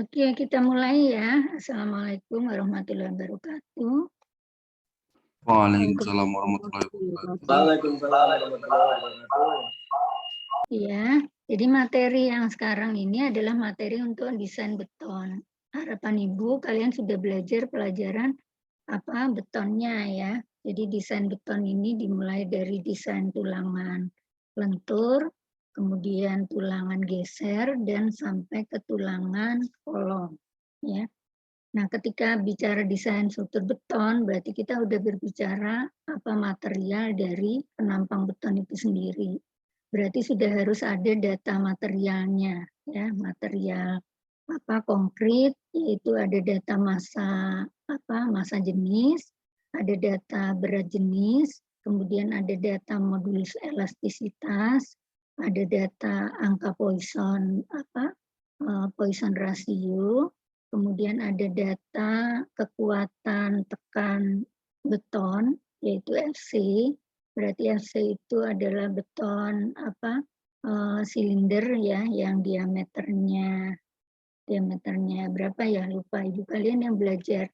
Oke, kita mulai ya. Assalamualaikum warahmatullahi wabarakatuh. Waalaikumsalam warahmatullahi wabarakatuh. Waalaikumsalam warahmatullahi wabarakatuh. Iya, jadi materi yang sekarang ini adalah materi untuk desain beton. Harapan Ibu kalian sudah belajar pelajaran apa betonnya ya. Jadi desain beton ini dimulai dari desain tulangan lentur, kemudian tulangan geser dan sampai ke tulangan kolom ya. Nah, ketika bicara desain struktur beton, berarti kita udah berbicara apa material dari penampang beton itu sendiri. Berarti sudah harus ada data materialnya, ya, material apa konkret, yaitu ada data massa jenis, ada data berat jenis, kemudian ada data modulus elastisitas, ada data angka Poisson rasio. Kemudian ada data kekuatan tekan beton, yaitu FC. Berarti FC itu adalah beton silinder ya, yang diameternya berapa ya, lupa Ibu kalian yang belajar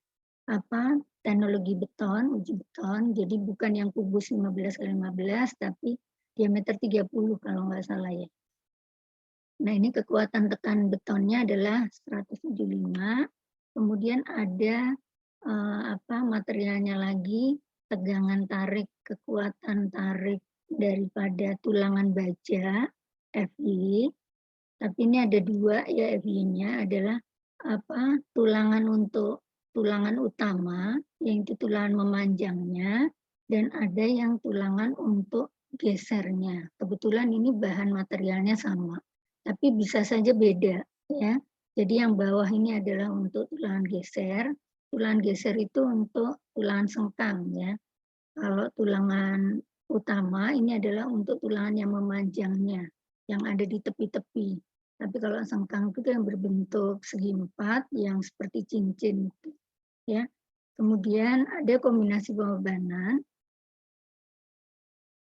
teknologi beton, uji beton. Jadi bukan yang kubus 15x15, tapi diameter 30 kalau nggak salah ya. Nah, ini kekuatan tekan betonnya adalah 175. Kemudian ada materialnya lagi, tegangan tarik, kekuatan tarik daripada tulangan baja, FI. Tapi ini ada dua ya, FI-nya adalah tulangan utama, yaitu tulangan memanjangnya, dan ada yang tulangan untuk gesernya. Kebetulan ini bahan materialnya sama, tapi bisa saja beda ya. Jadi yang bawah ini adalah untuk tulangan geser. Tulangan geser itu untuk tulangan sengkang ya. Kalau tulangan utama ini adalah untuk tulangan yang memanjangnya, yang ada di tepi-tepi. Tapi kalau sengkang itu yang berbentuk segi empat, yang seperti cincin ya. Kemudian ada kombinasi pembebanan.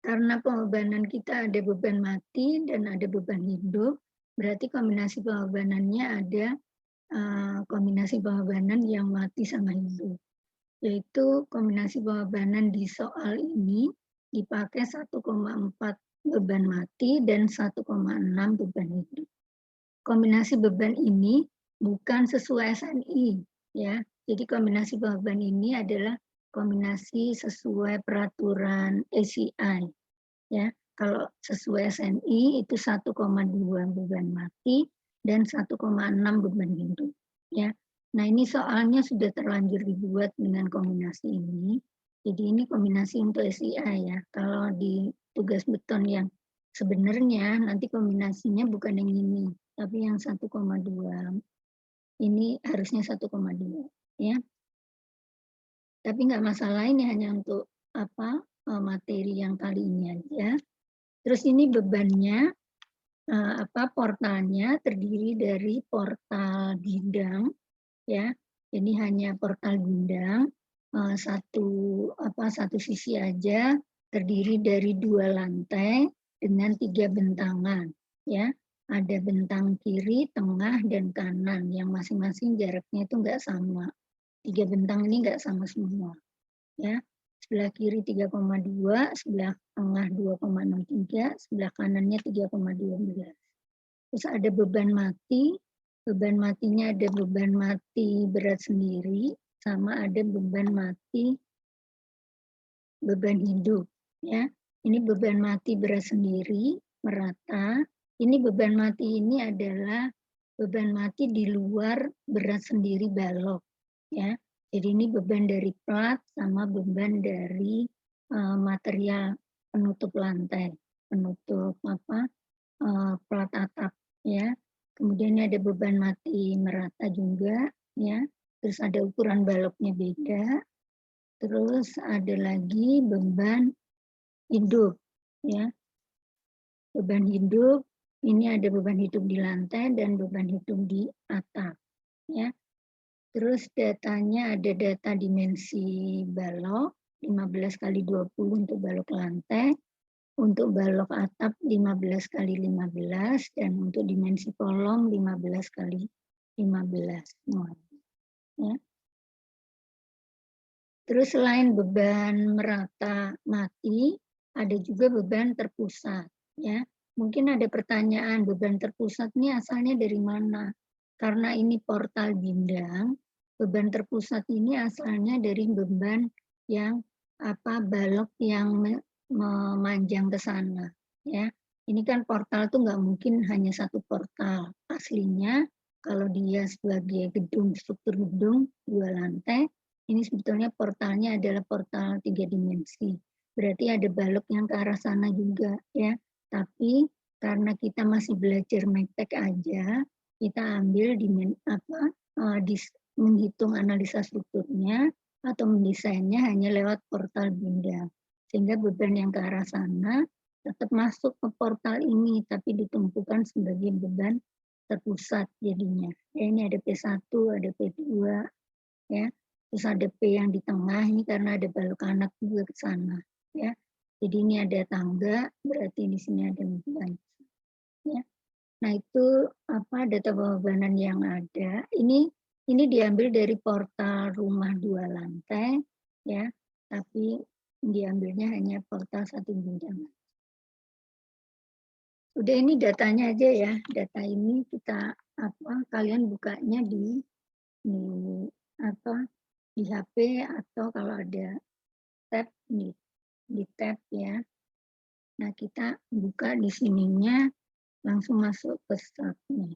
Karena pembebanan kita ada beban mati dan ada beban hidup, berarti kombinasi pembebanannya ada kombinasi pembebanan yang mati sama hidup. Yaitu kombinasi pembebanan di soal ini dipakai 1,4 beban mati dan 1,6 beban hidup. Kombinasi beban ini bukan sesuai SNI ya. Jadi kombinasi beban ini adalah kombinasi sesuai peraturan ACI ya. Kalau sesuai SNI itu 1,2 beban mati dan 1,6 beban hidup ya. Nah, ini soalnya sudah terlanjur dibuat dengan kombinasi ini. Jadi ini kombinasi untuk SIA ya. Kalau di tugas beton yang sebenarnya nanti kombinasinya bukan yang ini, tapi yang 1,2. Ini harusnya 1,2 ya. Tapi nggak masalah, ini hanya untuk materi yang kali ini aja. Terus ini bebannya portalnya terdiri dari portal gindang ya. Ini hanya portal gindang satu sisi aja, terdiri dari 2 lantai dengan 3 bentangan ya. Ada bentang kiri, tengah, dan kanan yang masing-masing jaraknya itu enggak sama. 3 bentang ini enggak sama semua ya. Sebelah kiri 3,2, sebelah tengah 2,63, sebelah kanannya 3,12. Terus ada beban mati. Beban matinya ada beban mati berat sendiri, sama ada beban mati beban hidup ya. Ini beban mati berat sendiri merata. Ini beban mati ini adalah beban mati di luar berat sendiri balok ya. Jadi ini beban dari plat sama beban dari material penutup lantai, penutup plat atap ya. Kemudian ada beban mati merata juga ya. Terus ada ukuran baloknya beda. Terus ada lagi beban hidup ya. Beban hidup ini ada beban hidup di lantai dan beban hidup di atap ya. Terus datanya ada data dimensi balok 15 kali 20 untuk balok lantai, untuk balok atap 15 kali 15, dan untuk dimensi kolom 15 kali 15 semuanya. Ya. Terus selain beban merata mati, ada juga beban terpusat. Ya. Mungkin ada pertanyaan, beban terpusat ini asalnya dari mana? Karena ini portal bindang, beban terpusat ini asalnya dari beban yang balok yang memanjang ke sana. Ya, ini kan portal tuh nggak mungkin hanya satu portal. Aslinya kalau dia sebagai gedung, struktur gedung 2 lantai, ini sebetulnya portalnya adalah portal 3 dimensi. Berarti ada balok yang ke arah sana juga, ya. Tapi karena kita masih belajar mektek aja, kita ambil menghitung analisa strukturnya atau mendesainnya hanya lewat portal bindang. Sehingga beban yang ke arah sana tetap masuk ke portal ini, tapi ditumpukan sebagai beban terpusat jadinya. Ya, ini ada P1, ada P2, ya. Terus ada P yang di tengah, ini karena ada balok anak juga ke sana. Ya. Jadi ini ada tangga, berarti di sini ada beban. Ya. Nah itu data pembebanan yang ada. Ini diambil dari portal rumah 2 lantai, ya. Tapi diambilnya hanya portal 1 bidang. Udah, ini datanya aja ya. Data ini kita kalian bukanya di HP atau kalau ada tab di tab ya. Nah, kita buka di sininya langsung masuk ke startnya.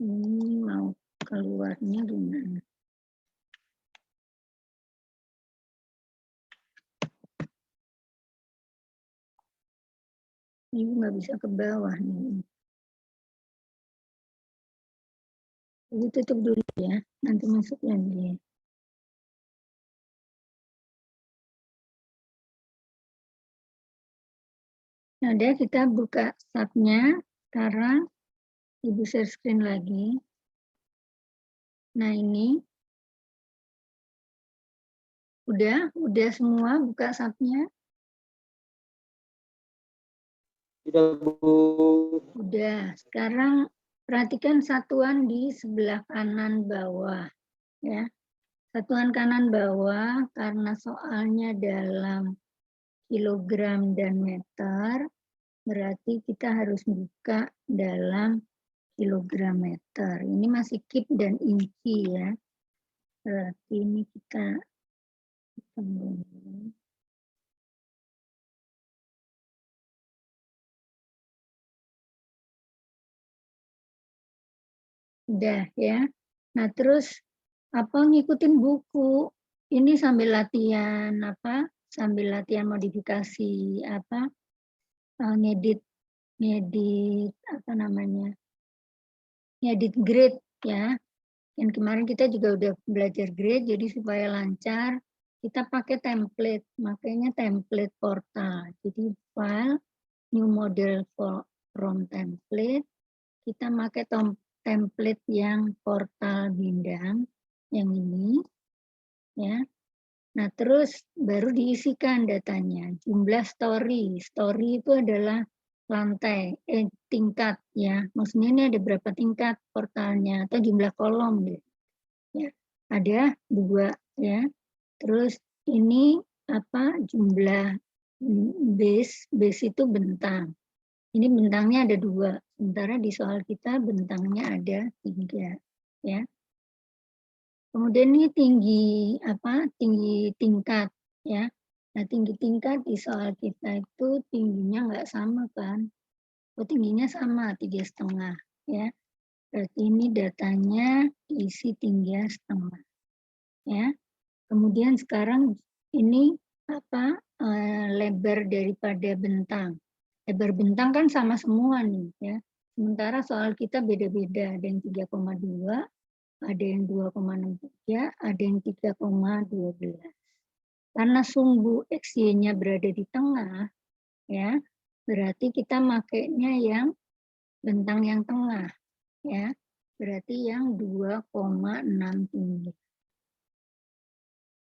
Ini mau keluarnya gimana? Ini nggak bisa ke bawah nih. Jadi tutup dulu ya, nanti masuk lagi. Nah, deh kita buka tabnya. Sekarang Ibu share screen lagi. Nah, ini udah semua buka tabnya. Tidak, Bu. Udah, sekarang perhatikan satuan di sebelah kanan bawah. Ya. Satuan kanan bawah, karena soalnya dalam kilogram dan meter, berarti kita harus buka dalam kilogram meter. Ini masih kip dan inci ya. Berarti ini kita udah ya. Nah, terus ngikutin buku. Ini sambil latihan sambil latihan modifikasi ngedit ngedit grid ya. Dan kemarin kita juga udah belajar grid, jadi supaya lancar kita pakai template, makanya template portal. Jadi file new model from template, kita pakai template yang portal bindang yang ini ya. Nah, terus baru diisikan datanya. Jumlah story. Story itu adalah lantai, tingkat ya. Maksudnya ini ada berapa tingkat portalnya atau jumlah kolom gitu. Ya. Ada 2 ya. Terus ini jumlah base itu bentang. Ini bentangnya ada 2. Sementara di soal kita bentangnya ada 3 ya. Kemudian ini tinggi tingkat ya. Nah, tinggi tingkat di soal kita itu tingginya nggak sama kan? Oh, tingginya sama 3,5 ya. Berarti ini datanya isi 3,5 ya. Kemudian sekarang ini lebar daripada bentang. Lebar bentang kan sama semua nih ya. Sementara soal kita beda-beda, ada yang 3,2, ada yang 2,63, ada yang 3,12. Karena sumbu XY-nya berada di tengah, ya, berarti kita makainya yang bentang yang tengah, ya. Berarti yang 2,63.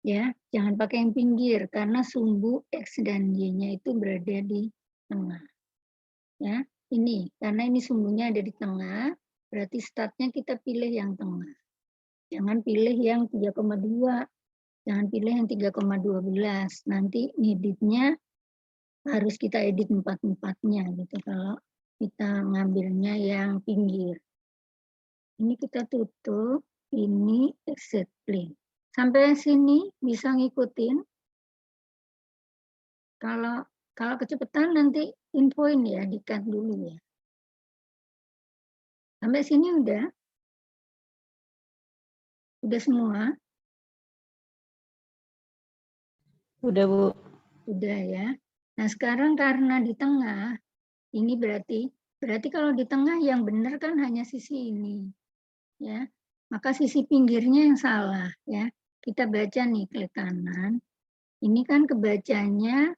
Ya, jangan pakai yang pinggir karena sumbu X dan Y-nya itu berada di tengah. Ya, ini karena ini sumbunya ada di tengah, berarti startnya kita pilih yang tengah. Jangan pilih yang 3,2, jangan pilih yang 3,12. Nanti ngeditnya harus kita edit 4-4-nya gitu kalau kita ngambilnya yang pinggir. Ini kita tutup, ini exit plane. Sampai sini bisa ngikutin. Kalau kecepatan nanti infoin ya, di-cut dulu ya. Sampai sini udah semua? Udah, Bu. Udah ya. Nah, sekarang karena di tengah, ini berarti kalau di tengah yang benar kan hanya sisi ini. Ya. Maka sisi pinggirnya yang salah ya. Kita baca nih klik kanan. Ini kan kebacanya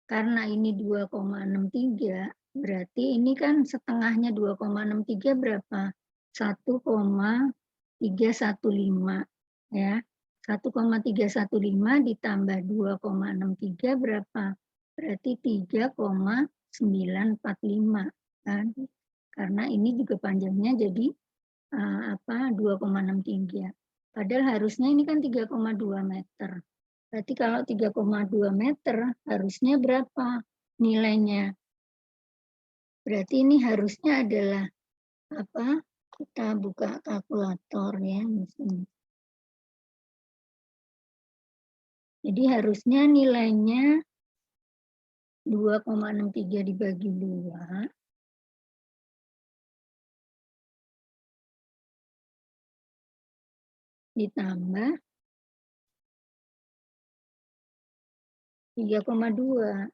karena ini 2,63, berarti ini kan setengahnya 2,63 berapa? 1,315 ya. 1,315 ditambah 2,63 berapa? Berarti 3,945 kan. Karena ini juga panjangnya jadi 2,63. Padahal harusnya ini kan 3,2 meter. Berarti kalau 3,2 meter harusnya berapa nilainya? Berarti ini harusnya adalah apa? Kita buka kalkulator ya di sini. Jadi harusnya nilainya 2,63 dibagi 2. Ditambah 3,2.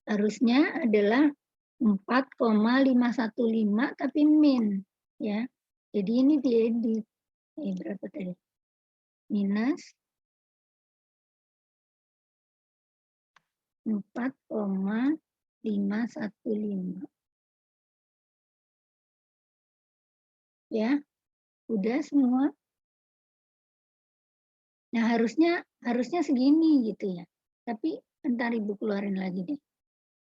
Harusnya adalah 4,515 tapi min ya. Jadi ini diedit. Ini berapa tadi? Minus 4,515. Ya, udah semua. Nah, harusnya segini gitu ya. Tapi ntar Ibu keluarin lagi deh.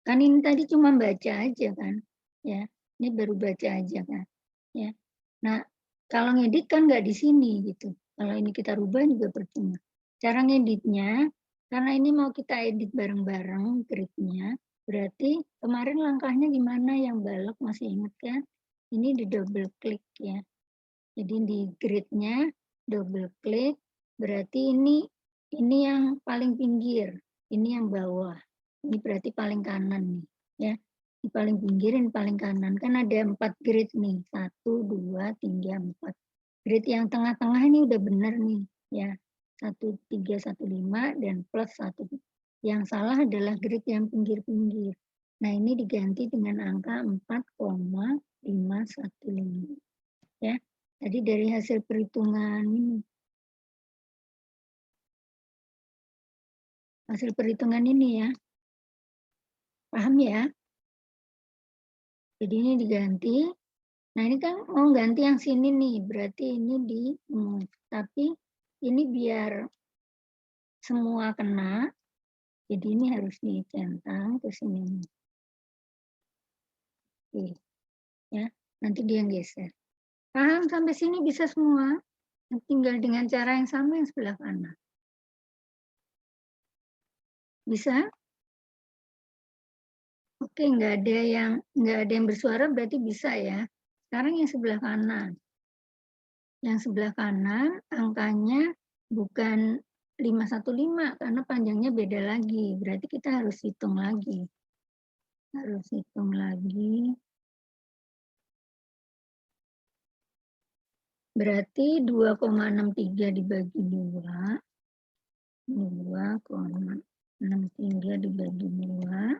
Kan ini tadi cuma baca aja kan. Ya, ini baru baca aja kan. Ya. Nah, kalau ngedit kan nggak di sini gitu. Kalau ini kita rubah juga percuma. Cara ngeditnya, karena ini mau kita edit bareng-bareng gridnya, berarti kemarin langkahnya gimana yang balok masih ingat kan? Ini di double klik ya. Jadi di gridnya double klik, berarti ini yang paling pinggir, ini yang bawah. Ini berarti paling kanan nih, ya. Ini paling pinggir, ini paling kanan. Kan ada 4 grid nih, 1, 2, 3, 4. Grid yang tengah-tengah ini udah benar nih, ya. 1315 dan plus 1. Yang salah adalah grid yang pinggir-pinggir. Nah, ini diganti dengan angka 4,515. Ya. Jadi dari hasil perhitungan ini. Hasil perhitungan ini ya. Paham ya? Jadi ini diganti. Nah ini kan mau ganti yang sini nih. Berarti ini di move. Tapi ini biar semua kena. Jadi ini harus dicentang ke sini. Oke. Ya, nanti dia geser. Paham sampai sini bisa semua. Tinggal dengan cara yang sama yang sebelah kanan. Bisa? Oke, nggak ada yang bersuara berarti bisa ya. Sekarang yang sebelah kanan. Yang sebelah kanan angkanya bukan 515 karena panjangnya beda lagi. Berarti kita harus hitung lagi. Harus hitung lagi. Berarti 2,63 dibagi 2. 2,63 dibagi 2.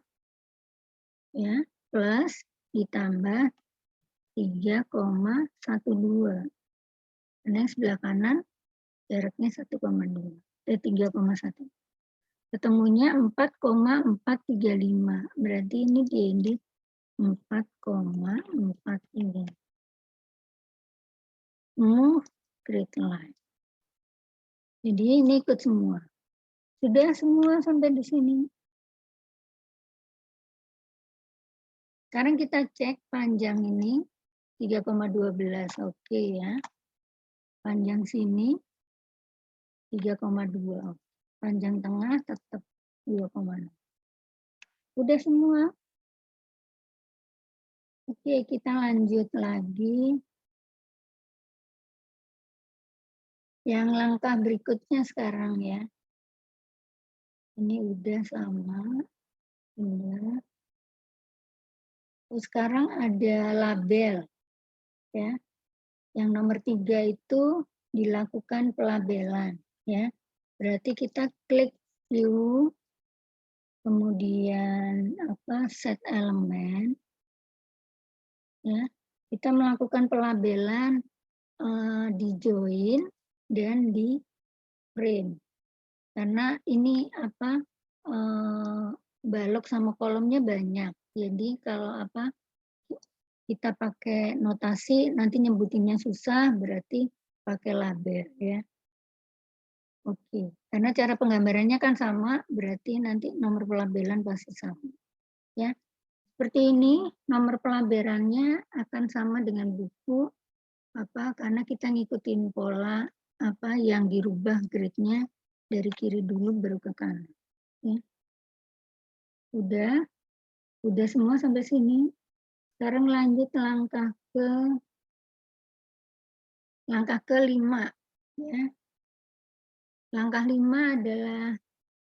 Ya, plus ditambah 3,12. Karena yang sebelah kanan jaraknya 1,2. 3,1. Ketemunya 4,435. Berarti ini diedit 4,435. Move grid line. Jadi ini ikut semua. Sudah semua sampai di sini. Sekarang kita cek panjang ini 3,12. Oke ya. Panjang sini 3,2. Panjang tengah tetap 2,6. Udah semua. Oke, kita lanjut lagi. Yang langkah berikutnya sekarang ya. Ini udah sama. Udah. Terus sekarang ada label. Ya. Yang nomor 3 itu dilakukan pelabelan. Ya. Berarti kita klik view, kemudian set elemen. Ya. Kita melakukan pelabelan di join dan di frame. Karena ini balok sama kolomnya banyak. Jadi kalau kita pakai notasi nanti nyebutinnya susah, berarti pakai label ya. Oke, karena cara penggambarannya kan sama, berarti nanti nomor pelabelan pasti sama. Ya. Seperti ini, nomor pelabelannya akan sama dengan buku karena kita ngikutin pola yang dirubah grid-nya dari kiri dulu baru ke kanan. Ya. Udah semua sampai sini. Sekarang lanjut langkah ke-5 ya. Langkah 5 adalah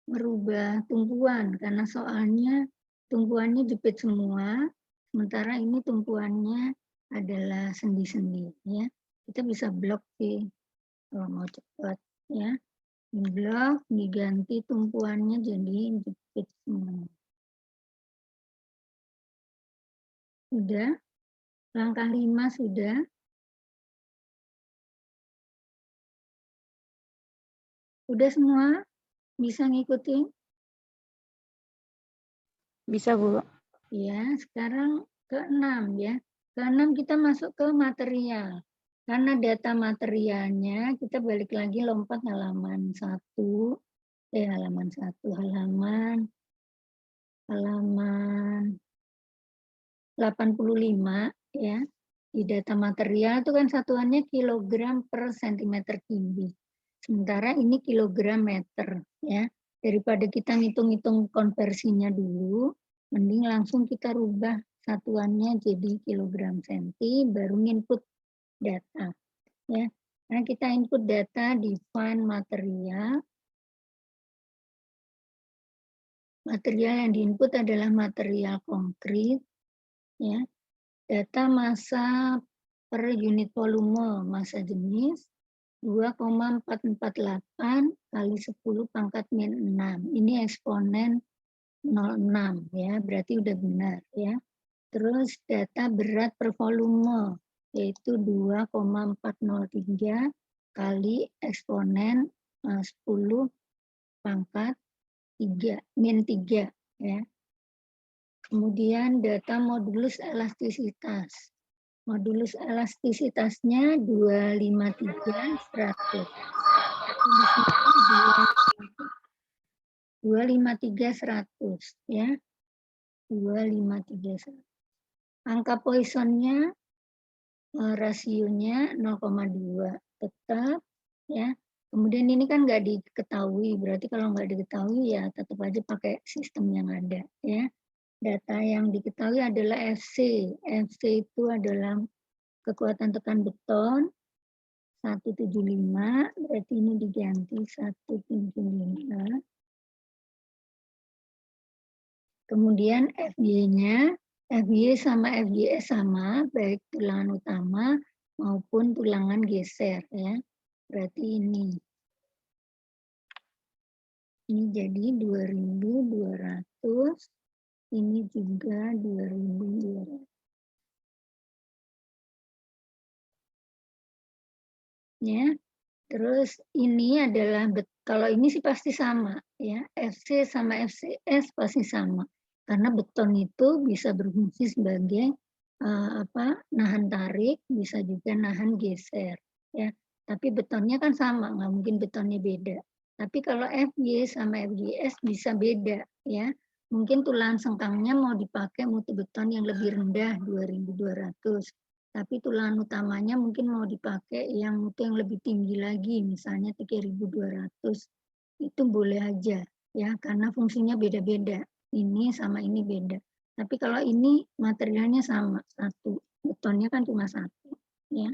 merubah tumpuan karena soalnya tumpuannya jepit semua, sementara ini tumpuannya adalah sendi-sendi ya. Kita bisa blok sih kalau mau cepat ya. Di blok diganti tumpuannya jadi jepit semua. Sudah, langkah 5 sudah. Udah semua? Bisa ngikutin? Bisa, Bu. Ya, sekarang ke-6 ya. Ke-6 kita masuk ke material. Karena data materialnya, kita balik lagi lompat halaman 1. Halaman 85 ya. Di data material itu kan satuannya kilogram per sentimeter kubik. Sementara ini kilogram meter ya. Daripada kita ngitung-ngitung konversinya dulu, mending langsung kita rubah satuannya jadi kilogram senti baru input data ya. Nah, kita input data define material. Material yang diinput adalah material konkret ya. Data massa per unit volume massa jenis 2,448 kali 10 pangkat min 6. Ini eksponen 0,6 ya, berarti udah benar ya. Terus data berat per volume yaitu 2,403 kali eksponen 10 pangkat 3 min 3 ya. Kemudian data modulus elastisitas. Modulus elastisitasnya 253/100. 253/100 ya. 253/100. Angka Poissonnya rasionya 0,2 tetap ya. Kemudian ini kan nggak diketahui, berarti kalau nggak diketahui ya tetap aja pakai sistem yang ada ya. Data yang diketahui adalah FC. FC itu adalah kekuatan tekan beton 175, berarti ini diganti 175. Kemudian FY-nya, FY sama FYS sama, baik tulangan utama maupun tulangan geser ya. Berarti ini. Ini jadi 2.200. Ini juga 2.200. Ya. Terus ini adalah kalau ini sih pasti sama ya. FC sama FCS pasti sama. Karena beton itu bisa berfungsi sebagai nahan tarik, bisa juga nahan geser ya. Tapi betonnya kan sama, nggak mungkin betonnya beda. Tapi kalau FY sama FGS bisa beda ya. Mungkin tulang sengkangnya mau dipakai mutu beton yang lebih rendah 2.200, tapi tulang utamanya mungkin mau dipakai yang mutu yang lebih tinggi lagi, misalnya 3.200. Itu boleh aja ya, karena fungsinya beda-beda. Ini sama ini beda. Tapi kalau ini materialnya sama, satu. Betonnya kan cuma satu. Ya.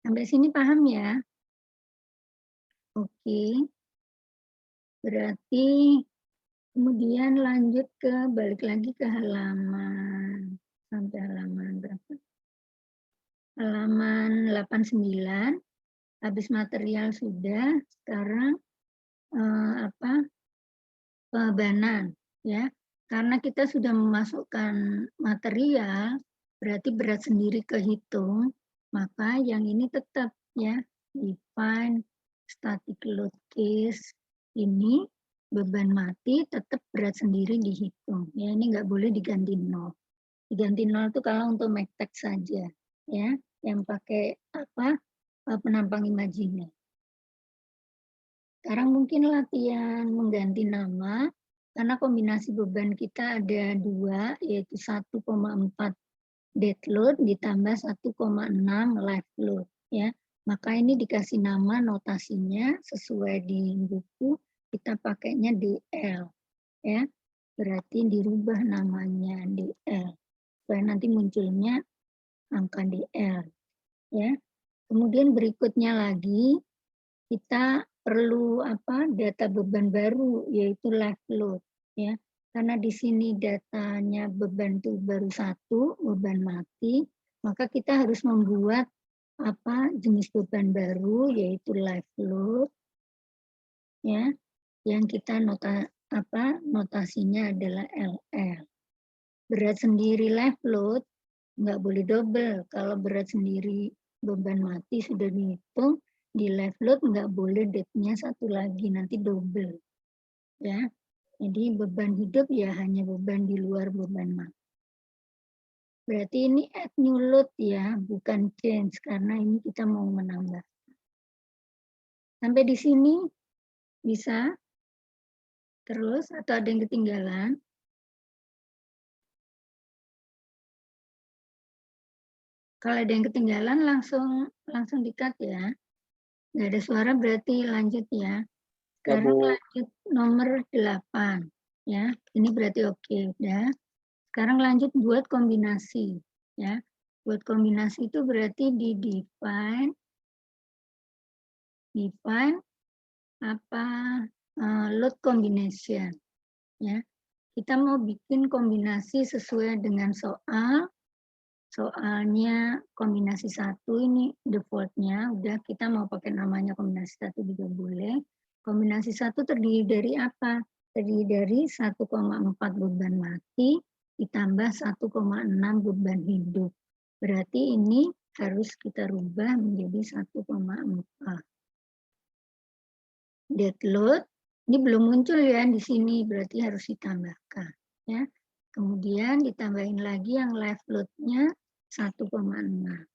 Sampai sini paham ya? Oke. Berarti kemudian lanjut balik lagi ke halaman. Sampai halaman berapa? Halaman 89. Habis material sudah, sekarang pembebanan ya. Karena kita sudah memasukkan material, berarti berat sendiri kehitung, maka yang ini tetap ya, define static load case ini beban mati tetap berat sendiri dihitung. Ya, ini nggak boleh diganti 0. Diganti 0 itu kalau untuk make saja ya, yang pakai penampang imajiner. Sekarang mungkin latihan mengganti nama, karena kombinasi beban kita ada 2, yaitu 1,4 dead load ditambah 1,6 live load. Ya. Maka ini dikasih nama notasinya sesuai di buku, kita pakainya DL. Ya. Berarti dirubah namanya DL. Supaya nanti munculnya angka DL. Ya. Kemudian berikutnya lagi, kita perlu data beban baru, yaitu live load ya, karena di sini datanya beban itu baru 1, beban mati, maka kita harus membuat jenis beban baru, yaitu live load ya, yang kita notasinya adalah LL. Berat sendiri live load nggak boleh double. Kalau berat sendiri beban mati sudah dihitung, di live load nggak boleh date-nya satu lagi, nanti double. Ya. Jadi beban hidup ya hanya beban di luar beban mati. Berarti ini add new load ya, bukan change, karena ini kita mau menambah. Sampai di sini bisa? Terus atau ada yang ketinggalan? Kalau ada yang ketinggalan langsung di-cut ya. Nggak ada suara berarti lanjut ya. Sekarang lanjut nomor 8. Ya, ini berarti oke, udah. Sekarang lanjut buat kombinasi. Ya, buat kombinasi itu berarti di define load combination. Ya, kita mau bikin kombinasi sesuai dengan soal. Soalnya kombinasi 1 ini defaultnya, udah kita mau pakai namanya kombinasi 1 juga boleh. Kombinasi 1 terdiri dari apa? Terdiri dari 1,4 beban mati ditambah 1,6 beban hidup. Berarti ini harus kita rubah menjadi 1,4. Dead load, ini belum muncul ya di sini, berarti harus ditambahkan. Ya. Kemudian ditambahin lagi yang live load-nya 1,6.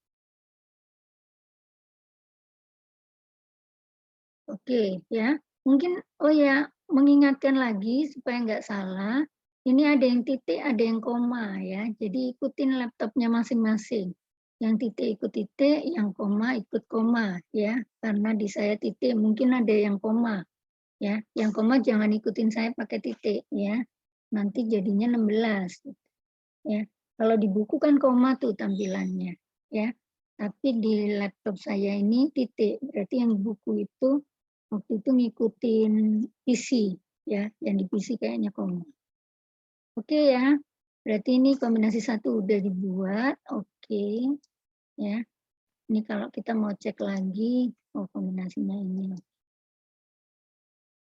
Oke ya, mungkin mengingatkan lagi supaya nggak salah, ini ada yang titik, ada yang koma ya, jadi ikutin laptopnya masing-masing. Yang titik ikut titik, yang koma ikut koma ya, karena di saya titik mungkin ada yang koma ya, yang koma jangan ikutin saya pakai titik ya, nanti jadinya 16 ya. Kalau di buku kan koma tuh tampilannya ya. Tapi di laptop saya ini titik. Berarti yang buku itu waktu itu ngikutin PC ya. Yang di PC kayaknya koma. Oke ya. Berarti ini kombinasi 1 udah dibuat. Oke. Ya. Ini kalau kita mau cek lagi, kombinasinya ini.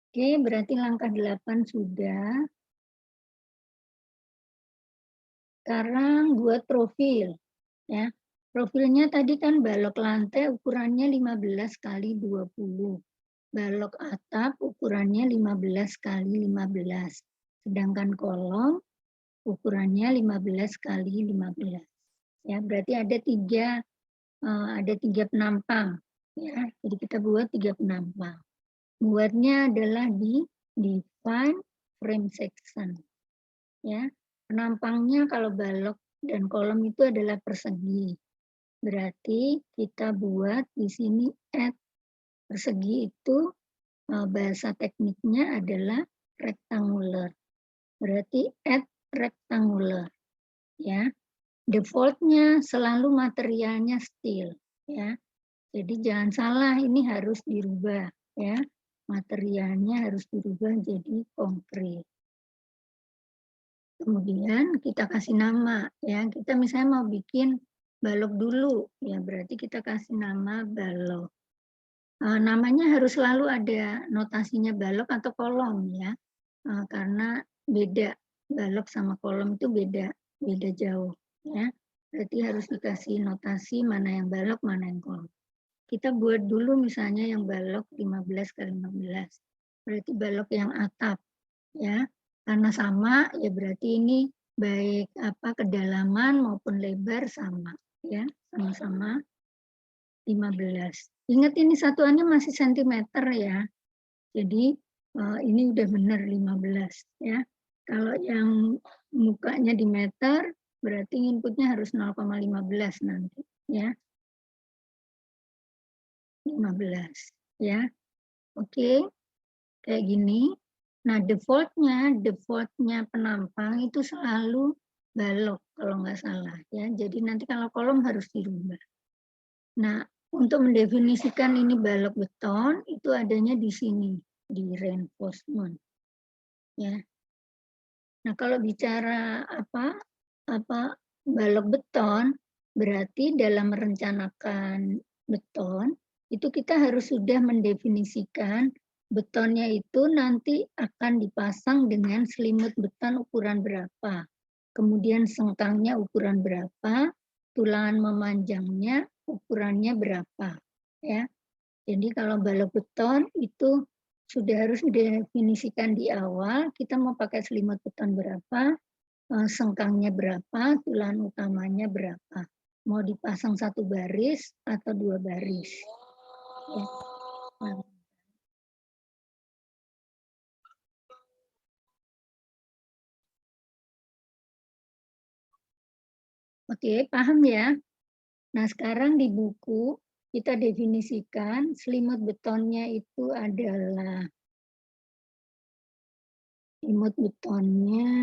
Oke, berarti langkah 8 sudah. Sekarang buat profil. Ya. Profilnya tadi kan balok lantai ukurannya 15 kali 20. Balok atap ukurannya 15 kali 15. Sedangkan kolom ukurannya 15 kali 15. Ya, berarti ada tiga penampang. Ya, jadi kita buat 3 penampang. Buatnya adalah di define frame section. Ya, penampangnya kalau balok dan kolom itu adalah persegi. Berarti kita buat di sini add persegi itu bahasa tekniknya adalah rectangular. Berarti add rectangular. Ya, defaultnya selalu materialnya steel. Ya, jadi jangan salah, ini harus dirubah. Ya, materialnya harus dirubah jadi konkrit. Kemudian kita kasih nama. Ya, kita misalnya mau bikin balok dulu, ya berarti kita kasih nama balok. Namanya harus selalu ada notasinya balok atau kolom ya, karena beda balok sama kolom itu beda jauh ya. Berarti harus dikasih notasi mana yang balok, mana yang kolom. Kita buat dulu misalnya yang balok 15x15. Berarti balok yang atap ya. Karena sama ya berarti ini baik kedalaman maupun lebar sama ya, sama-sama 15. Ingat ini satuannya masih sentimeter ya. Jadi ini udah benar 15 ya. Kalau yang mukanya di meter berarti inputnya harus 0,15 nanti ya. 15 ya. Oke. Kayak gini. Nah, defaultnya penampang itu selalu balok kalau nggak salah ya. Jadi nanti kalau kolom harus dirubah. Nah, untuk mendefinisikan ini balok beton itu adanya di sini di reinforcement. Ya. Nah, kalau bicara balok beton berarti dalam merencanakan beton itu kita harus sudah mendefinisikan betonnya itu nanti akan dipasang dengan selimut beton ukuran berapa. Kemudian sengkangnya ukuran berapa, tulangan memanjangnya ukurannya berapa. Ya. Jadi kalau balok beton itu sudah harus didefinisikan di awal, kita mau pakai selimut beton berapa, sengkangnya berapa, tulangan utamanya berapa. Mau dipasang 1 baris atau 2 baris. Ya. Nah. Oke, paham ya? Nah, sekarang di buku kita definisikan selimut betonnya itu adalah selimut betonnya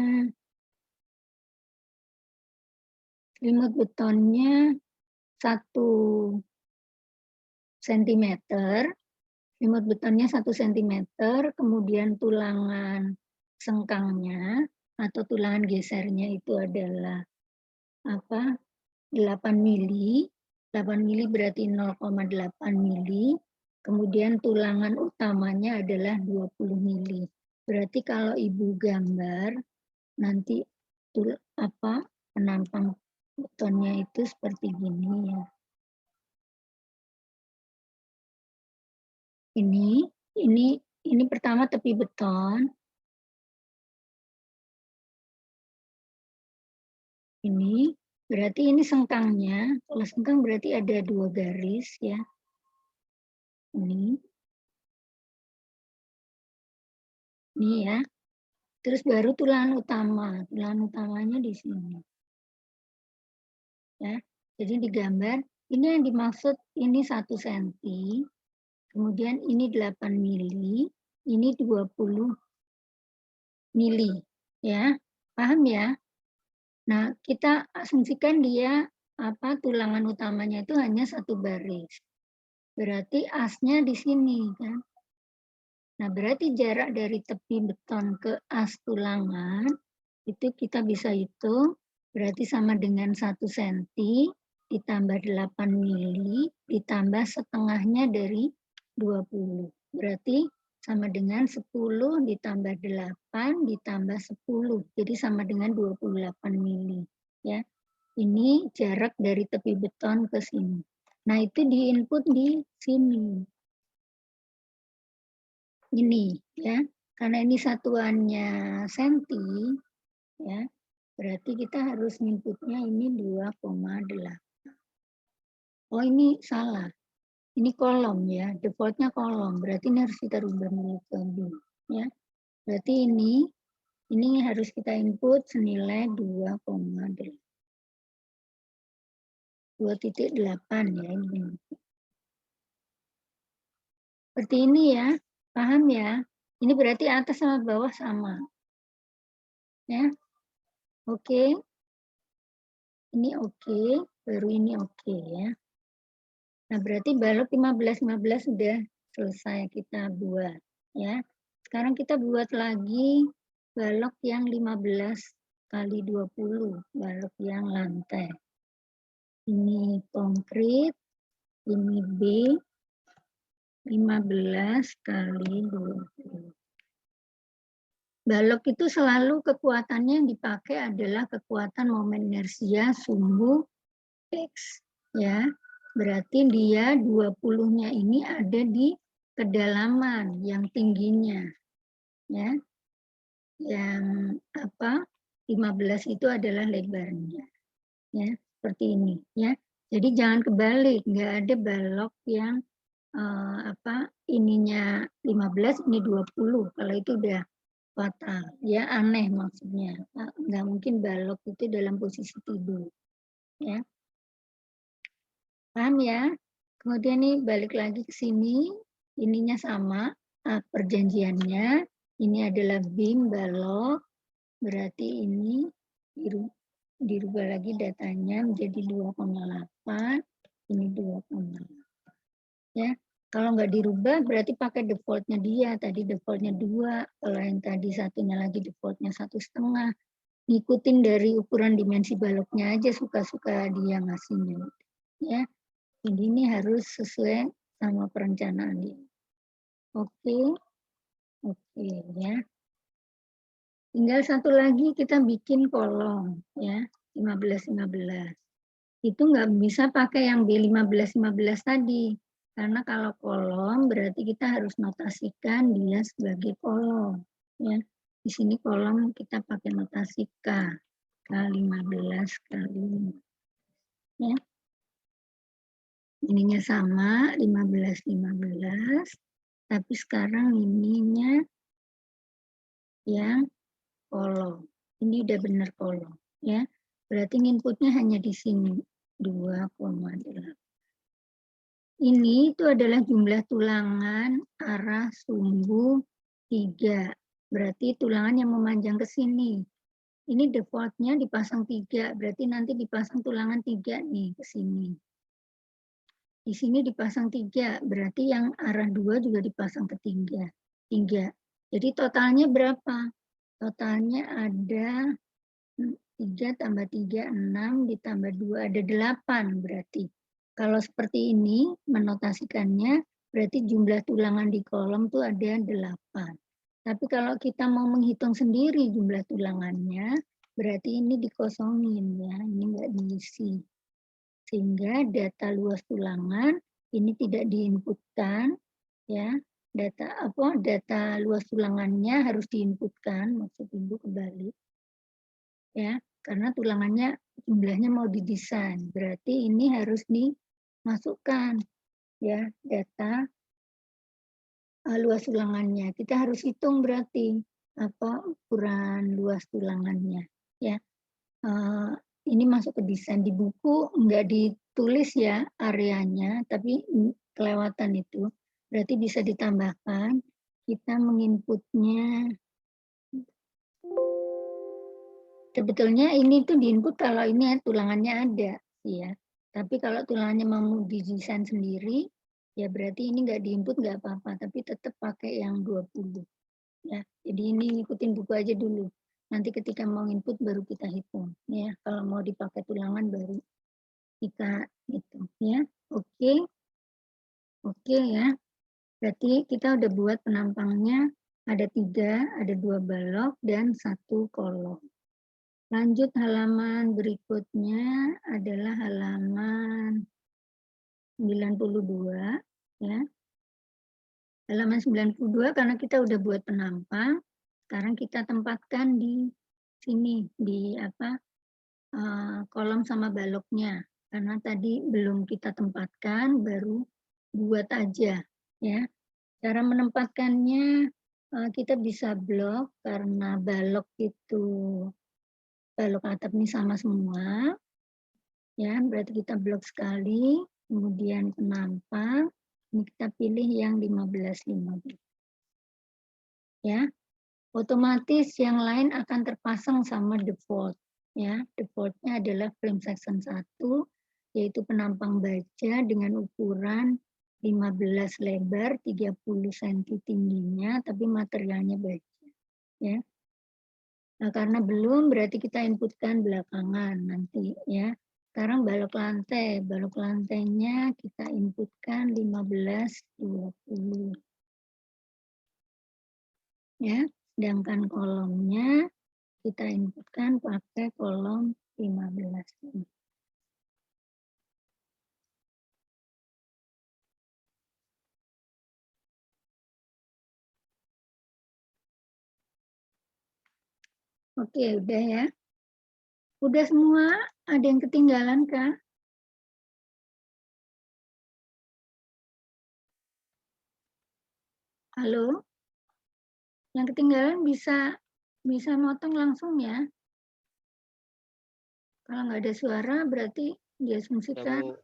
1 cm, selimut betonnya 1 cm, kemudian tulangan sengkangnya atau tulangan gesernya itu adalah 8 mili. 8 mili berarti 0,8 mili. Kemudian tulangan utamanya adalah 20 mili. Berarti kalau Ibu gambar nanti penampang betonnya itu seperti gini ya. Ini pertama tepi beton. Ini berarti ini sengkangnya. Kalau sengkang berarti ada 2 garis ya. Ini ya. Terus baru tulangan utama. Tulangan utamanya di sini. Ya. Jadi digambar, ini yang dimaksud ini 1 cm. Kemudian ini 8 mili, ini 20 mili. Ya. Paham ya? Nah, kita asumsikan dia tulangan utamanya itu hanya 1 baris. Berarti asnya di sini kan. Nah, berarti jarak dari tepi beton ke as tulangan itu kita bisa hitung berarti sama dengan 1 cm ditambah 8 mili ditambah setengahnya dari 20. Berarti sama dengan 10 ditambah 8 ditambah 10. Jadi sama dengan 28 mili. Ya. Ini jarak dari tepi beton ke sini. Nah, itu di input di sini. Ini ya. Karena ini satuannya senti, ya. Berarti kita harus inputnya ini 2,8. Oh, ini salah. Ini kolom ya, defaultnya kolom. Berarti ini harus kita rubah menjadi ya. Berarti ini Ini harus kita input senilai 2,8 ya ini. Seperti ini ya, paham ya? Ini berarti atas sama bawah sama. Ya, oke. Ini oke, baru ini oke ya. Nah, berarti balok 15 sudah selesai kita buat ya. Sekarang kita buat lagi balok yang 15 kali 20, balok yang lantai. Ini konkret, ini B, 15 kali 20. Balok itu selalu kekuatannya yang dipakai adalah kekuatan momen inersia sumbu X. Ya, berarti dia 20-nya ini ada di kedalaman yang tingginya. Ya, yang 15 itu adalah lebarnya. Ya, seperti ini. Ya, jadi jangan kebalik, nggak ada balok yang ininya 15, ini 20. Kalau itu udah fatal, ya aneh maksudnya. Nggak mungkin balok itu dalam posisi tidur. Ya. Paham ya? Kemudian nih balik lagi ke sini, ininya sama, perjanjiannya. Ini adalah BIM balok, berarti ini dirubah lagi datanya menjadi 2,8, ini 2,8. Ya. Kalau nggak dirubah berarti pakai defaultnya dia. Tadi defaultnya 2, kalau yang tadi satunya lagi defaultnya 1,5. Ngikutin dari ukuran dimensi baloknya aja suka-suka dia ngasihnya. Ya, jadi ini harus sesuai sama perencanaan dia. Oke, oke ya. Tinggal satu lagi kita bikin kolom ya, 15-15. Itu nggak bisa pakai yang B15-15 tadi. Karena kalau kolom berarti kita harus notasikan dia sebagai kolom. Ya. Di sini kolom kita pakai notasi K. K15 kali 5. Ya. Ininya sama, 15-15. Tapi sekarang ininya yang kolom. Ini udah benar kolom. Ya. Berarti inputnya hanya di sini. 2,8. Ini itu adalah jumlah tulangan arah sumbu 3. Berarti tulangan yang memanjang ke sini. Ini defaultnya dipasang 3. Berarti nanti dipasang tulangan 3 nih ke sini. Di sini dipasang 3. Berarti yang arah 2 juga dipasang ke 3. Jadi totalnya berapa? Totalnya ada 3 tambah 3, 6, ditambah 2, ada 8 berarti. Kalau seperti ini, menotasikannya, berarti jumlah tulangan di kolom itu ada 8. Tapi kalau kita mau menghitung sendiri jumlah tulangannya, berarti ini dikosongin ya, ini nggak diisi. Sehingga data luas tulangan ini tidak diinputkan, ya. Data luas tulangannya harus diinputkan, maksud Ibu kebalik. Ya, karena tulangannya jumlahnya mau didesain, berarti ini harus dimasukkan ya data luas tulangannya. Kita harus hitung berarti apa ukuran luas tulangannya ya. Ini masuk ke desain di buku enggak ditulis ya areanya, tapi kelewatan itu. Berarti bisa ditambahkan, kita menginputnya. Sebetulnya ini tuh diinput kalau ini tulangannya ada, ya. Tapi kalau tulangannya mau didesain sendiri, ya berarti ini nggak diinput nggak apa-apa, tapi tetap pakai yang 20. Ya, jadi ini ngikutin buku aja dulu. Nanti ketika mau input baru kita hitung, ya. Kalau mau dipakai tulangan baru kita hitung, ya. Oke, oke ya. Berarti kita udah buat penampangnya ada 3, ada 2 balok dan 1 kolom. Lanjut halaman berikutnya adalah halaman 92 ya. Halaman 92 karena kita udah buat penampang, sekarang kita tempatkan di sini di kolom sama baloknya. Karena tadi belum kita tempatkan, baru buat aja ya. Cara menempatkannya kita bisa blok karena balok atap ini sama semua. Ya, berarti kita blok sekali, kemudian penampang, ini kita pilih yang 15-15. Ya, otomatis yang lain akan terpasang sama default. Ya, defaultnya adalah frame section 1, yaitu penampang baja dengan ukuran 15 lebar, 30 cm tingginya, tapi materialnya baja. Ya. Nah, karena belum, berarti kita inputkan belakangan nanti. Ya. Sekarang balok lantainya kita inputkan 15-20. Ya, sedangkan kolomnya kita inputkan pakai kolom 15. Oke, udah ya. Udah semua? Ada yang ketinggalan kah? Halo? Yang ketinggalan bisa motong langsung ya. Kalau nggak ada suara berarti diasumsikan.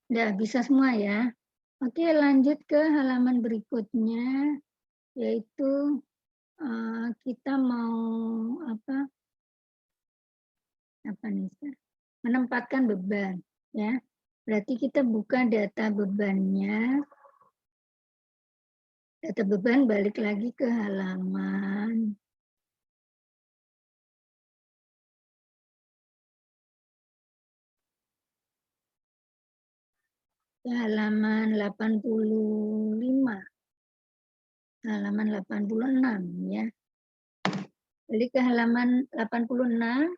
Udah bisa semua ya. Oke, lanjut ke halaman berikutnya, yaitu kita mau apa nih? Menempatkan beban, ya. Berarti kita buka data bebannya. Data beban balik lagi ke halaman halaman 85. Halaman 86 ya. Jadi ke halaman 86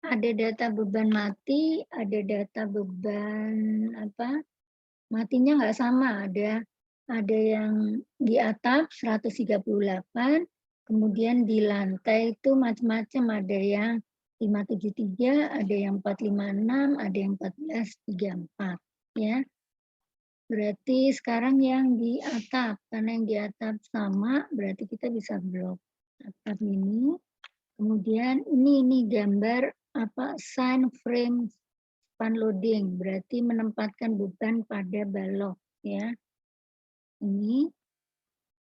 ada data beban mati, ada data beban matinya nggak sama, ada yang di atap 138, kemudian di lantai itu macam-macam, ada yang 573, ada yang 456, ada yang 1434 ya. Berarti sekarang yang di atap, karena yang di atap sama, berarti kita bisa blok atap ini. Kemudian ini gambar sign frame span loading, berarti menempatkan beban pada balok ya. Ini.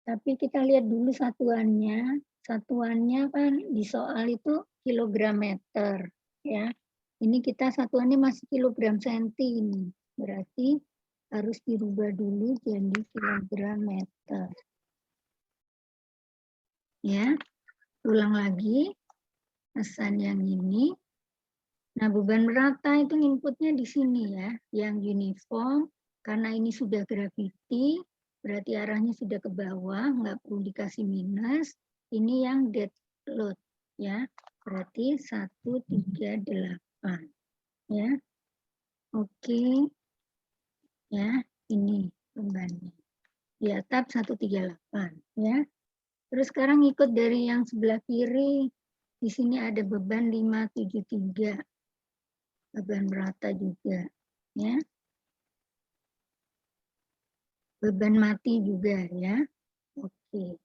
Tapi kita lihat dulu satuannya. Satuannya kan di soal itu kilogram meter ya. Ini kita satuannya masih kilogram senti ini. Berarti harus dirubah dulu jadi kilogram meter. Ya. Ulang lagi. Pesan yang ini. Nah, beban merata itu inputnya di sini ya, yang uniform, karena ini sudah gravity, berarti arahnya sudah ke bawah, nggak perlu dikasih minus. Ini yang dead load, ya, berarti 138, ya. Oke, ya, ini bebannya. Di atap 138, ya. Terus sekarang ikut dari yang sebelah kiri, di sini ada beban 573. Beban merata juga ya, beban mati juga ya. Oke,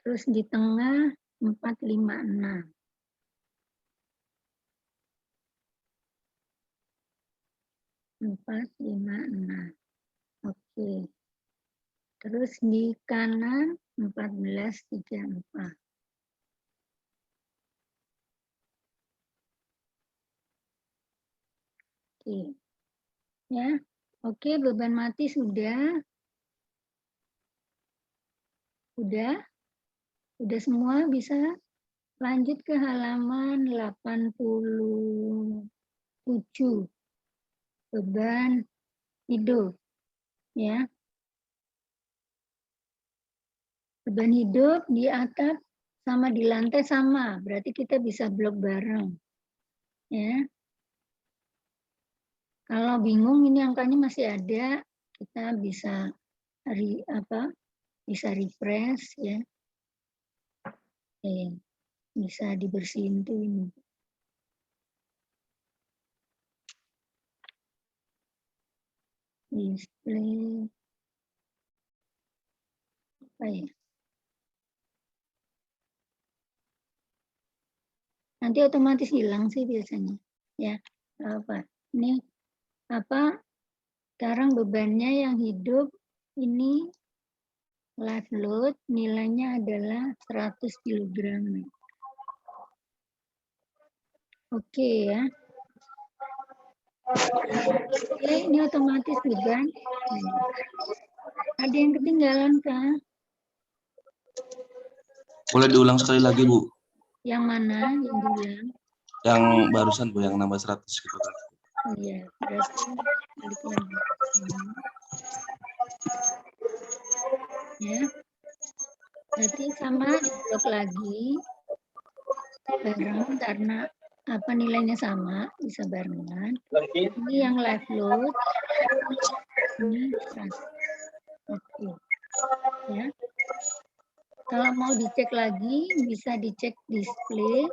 terus di tengah 456, oke, terus di kanan 1434. Oke ya. Oke, beban mati sudah semua. Bisa lanjut ke halaman 87, beban hidup ya. Beban hidup di atap sama di lantai sama, berarti kita bisa blok bareng ya. Kalau bingung ini angkanya masih ada, kita bisa bisa refresh ya. Bisa dibersihin tuh ini. Display apa ya? Nanti otomatis hilang sih biasanya. Ya, apa? Ini apa? Sekarang bebannya yang hidup ini live load nilainya adalah 100 kg. Oke ya. Oke, ini otomatis beban. Ada yang ketinggalan kah? Boleh diulang sekali lagi, Bu. Yang mana yang diulang? Yang barusan, Bu, yang nambah 100 gitu. Oh iya, berarti balik lagi. Ya. Berarti sama diblok lagi. Bareng karena apa nilainya sama, bisa barengan. Ini yang live load. Ini 100. Oke. Ya. Kalau mau dicek lagi, bisa dicek display,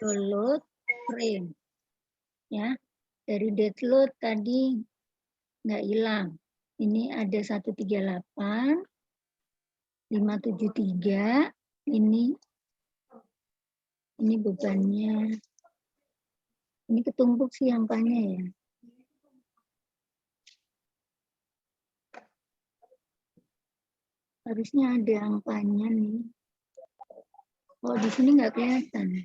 show load, frame. Ya. Dari dead load tadi nggak hilang. Ini ada 138, 573, ini bebannya. Ini ketumpuk sih angkanya ya. Harusnya ada angkanya nih. Oh, di sini nggak kelihatan.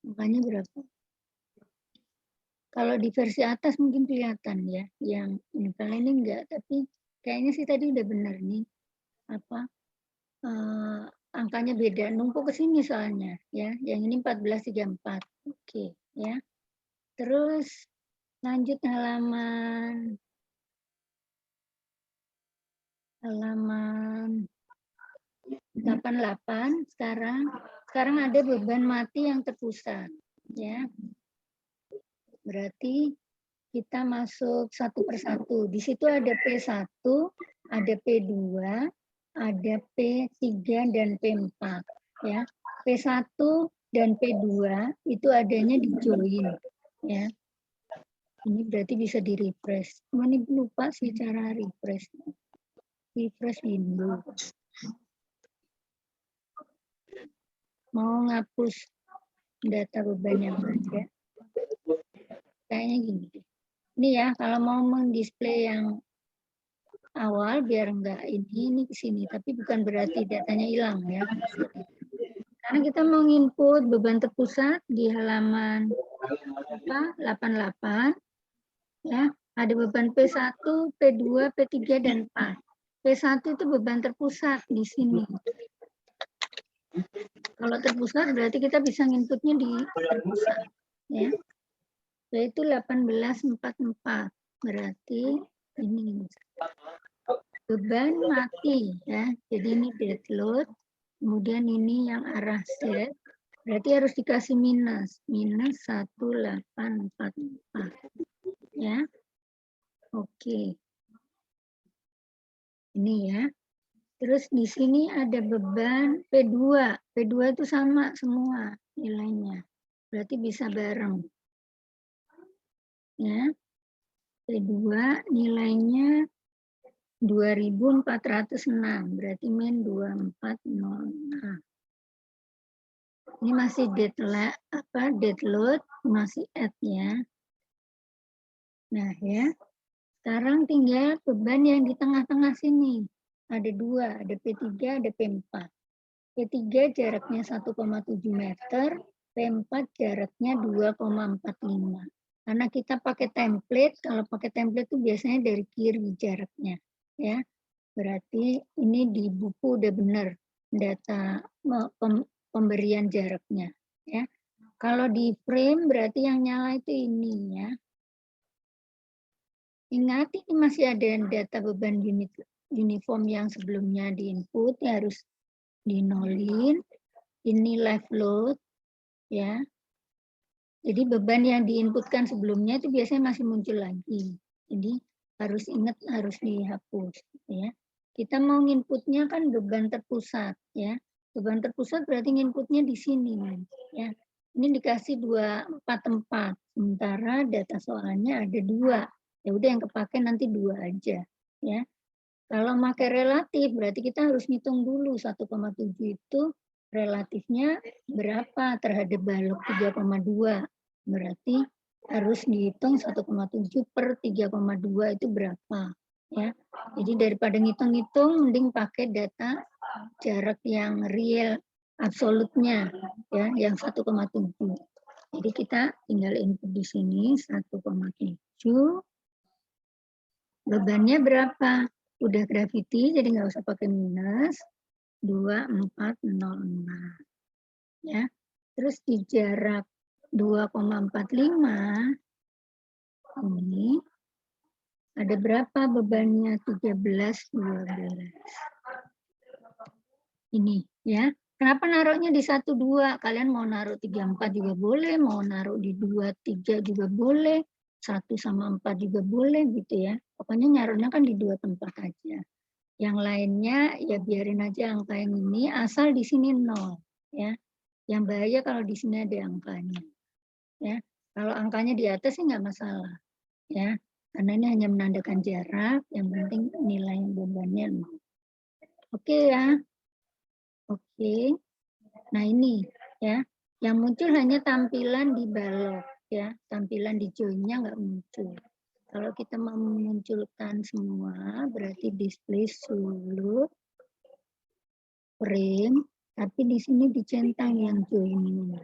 Angkanya berapa? Kalau di versi atas mungkin kelihatan ya. Yang ini kali ini enggak, tapi kayaknya sih tadi udah benar nih. Apa? Angkanya beda, numpuk ke sini soalnya ya. Yang ini 1434. Oke, ya. Terus lanjut halaman 88 sekarang ada beban mati yang terpusat ya. Berarti kita masuk satu persatu. Di situ ada P1, ada P2, ada P3 dan P4 ya. P1 dan P2 itu adanya di join ya. Ini berarti bisa di refresh. Ini lupa sih cara refresh. Refresh window. Mau ngapus data beban yang ada. Kayaknya gini. Ini ya, kalau mau mendisplay yang awal biar enggak ini ke sini, tapi bukan berarti datanya hilang ya. Karena kita mau input beban terpusat di halaman 88 ya, ada beban P1, P2, P3 dan 4. P1 itu beban terpusat di sini. Kalau terpusat berarti kita bisa inputnya di terpusat ya. Yaitu 1844. Berarti ini beban mati ya. Jadi ini dead load. Kemudian ini yang arah Z. Berarti harus dikasih minus 1844 ya. Oke. Ini ya. Terus di sini ada beban P2. P2 itu sama semua nilainya. Berarti bisa bareng. Ya. P2 nilainya 2406, berarti min 2406. Ini masih dead load, masih add ya. Nah ya, sekarang tinggal beban yang di tengah-tengah sini. Ada dua, ada P3, ada P4. P3 jaraknya 1,7 meter, P4 jaraknya 2,45. Karena kita pakai template, kalau pakai template itu biasanya dari kiri jaraknya. Ya, berarti ini di buku udah benar data pemberian jaraknya. Ya, kalau di frame berarti yang nyala itu ini ya. Ingat ini masih ada data beban unit uniform yang sebelumnya di input ya, harus dinolin. Ini live load ya. Jadi beban yang diinputkan sebelumnya itu biasanya masih muncul lagi. Jadi harus ingat, harus dihapus ya. Kita mau inputnya kan beban terpusat ya. Beban terpusat berarti inputnya di sini ya. Ini dikasih 24 tempat Sementara data soalnya ada 2. Ya udah yang kepake nanti 2 aja, ya. Kalau pakai relatif berarti kita harus ngitung dulu 1,7 itu relatifnya berapa terhadap balok 3,2. Berarti harus dihitung 1,7 per 3,2 itu berapa, ya. Jadi daripada ngitung-ngitung mending pakai data jarak yang real absolutnya, ya, yang 1,7. Jadi kita tinggal input di sini 1,7. Bebannya berapa? Udah gravity, jadi nggak usah pakai minus. 2406. Ya. Terus di jarak 2,45 ini ada berapa bebannya? 13, 12. Ini ya. Kenapa naruhnya di 1, 2? Kalian mau naruh 3, 4 juga boleh, mau naruh di 2, 3 juga boleh, 1 sama 4 juga boleh gitu ya. Pokoknya naruhnya kan di 2 tempat aja. Yang lainnya ya biarin aja angka yang ini, asal di sini 0 ya. Yang bahaya kalau di sini ada angkanya. Ya. Kalau angkanya di atas sih nggak masalah ya. Karena ini hanya menandakan jarak, yang penting nilai bebannya 0. Oke ya. Oke. Nah ini ya, yang muncul hanya tampilan di balok ya, tampilan di join-nya nggak muncul. Kalau kita mau memunculkan semua, berarti display seluruh frame, tapi di sini dicentang yang join ini.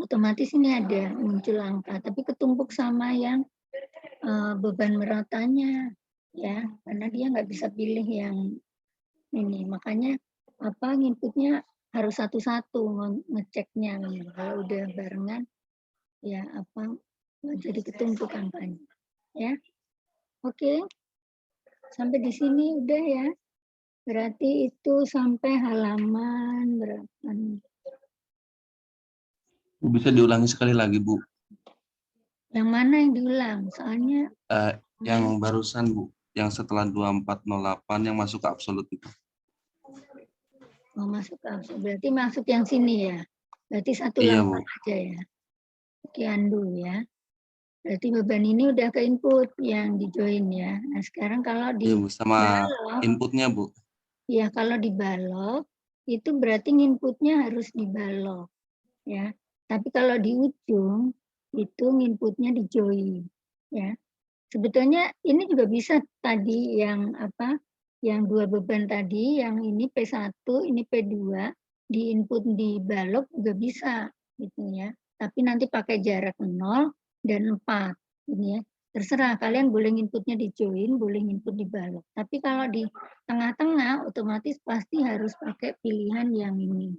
Otomatis ini ada muncul angka, tapi ketumpuk sama yang beban meratanya ya, karena dia nggak bisa pilih yang ini. Makanya apa inputnya harus satu-satu ngeceknya. Kalau udah barengan ya apa jadi ketumpuk angkanya ya. Oke. Sampai di sini udah ya. Berarti itu sampai halaman berapa nih? Bisa diulangi sekali lagi, Bu. Yang mana yang diulang? Soalnya Yang barusan, Bu. Yang setelah 2408 yang masuk ke absolut itu. mau masuk ke absolut. Berarti masuk yang sini ya. Berarti 1,8 Iya, Bu. aja ya. Sekian dulu ya. Berarti beban ini udah ke input yang di join ya. Nah sekarang kalau di Iya, Bu. Sama balok, inputnya, Bu. ya kalau di balok itu berarti inputnya harus di balok ya. Tapi kalau di ujung itu inputnya di join ya. Sebetulnya ini juga bisa tadi yang apa? Yang 2 beban tadi, yang ini P1, ini P2 di input di balok juga bisa gitu ya. Tapi nanti pakai jarak 0 dan 4 ini ya. Terserah kalian boleh inputnya di join, boleh input di balok. Tapi kalau di tengah-tengah otomatis pasti harus pakai pilihan yang ini.